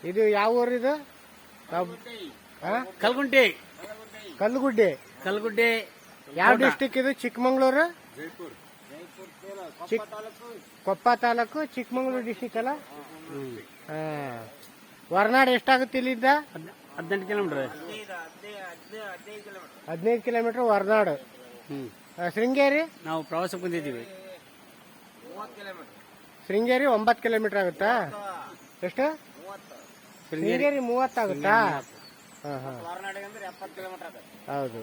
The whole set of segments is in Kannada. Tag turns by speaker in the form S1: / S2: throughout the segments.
S1: ಇದು ಯಾವ ಊರು ಇದು?
S2: ಕಲ್ಗುಂಟಿ.
S1: ಕಲ್ಲುಗುಡ್ಡೆ.
S2: ಕಲ್ಗುಡ್ಡೆ
S1: ಯಾವ ಡಿಸ್ಟಿಕ್ ಇದು? ಚಿಕ್ಕಮಂಗ್ಳೂರು, ಕೊಪ್ಪ ತಾಲೂಕು, ಚಿಕ್ಕಮಂಗ್ಳೂರು ಡಿಸ್ಟಿಕ್ ಅಲ್ಲ? ಹೊರನಾಡು ಎಷ್ಟಾಗುತ್ತೆ ಇಲ್ಲಿಂದ?
S2: 18 ಕಿಲೋಮೀಟರ್.
S1: 15 ಕಿಲೋಮೀಟರ್ ಹೊರನಾಡು. ಶೃಂಗೇರಿ
S2: ನಾವು ಪ್ರವಾಸಕ್ಕೆ ಬಂದಿದ್ದೀವಿ.
S1: ಶೃಂಗೇರಿ 9 ಕಿಲೋಮೀಟರ್ ಆಗುತ್ತಾ? ಎಷ್ಟು? ಶೃಂಗೇರಿ 30 ಆಗುತ್ತಾ? ಹೌದು.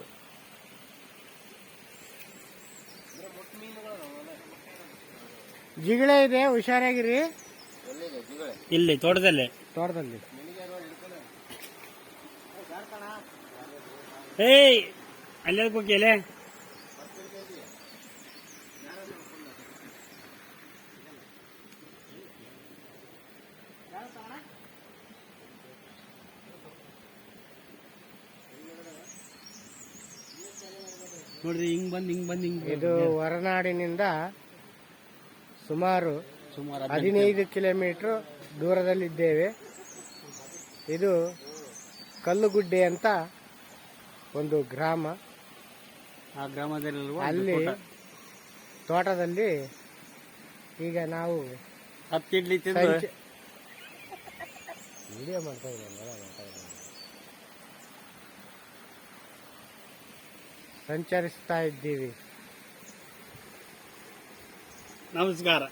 S1: ಜಿಗಳೆ ಇದೆ, ಹುಷಾರಾಗಿರಿ.
S2: ಇಲ್ಲಿ ತೋಟದಲ್ಲಿ. ಏಯ್ ಅಲ್ಲಿ ಹೋಗಿಯಲ್ಲೇ. ನೋಡ್ರಿ ಹಿಂಗ್ ಬಂದ್
S1: ಇದು ಹೊರನಾಡಿನಿಂದ ಸುಮಾರು 15 ಕಿಲೋಮೀಟರ್ ದೂರದಲ್ಲಿದ್ದೇವೆ. ಇದು ಕಲ್ಲುಗುಡ್ಡೆ ಅಂತ ಒಂದು ಗ್ರಾಮ.
S2: ಆ ಗ್ರಾಮದಲ್ಲಿ
S1: ಅಲ್ಲಿ ತೋಟದಲ್ಲಿ ಈಗ ನಾವು ವಿಡಿಯೋ ಮಾಡ್ತಾ ಸಂಚರಿಸ್ತಾ ಇದ್ದೀವಿ.
S2: ನಮಸ್ಕಾರ.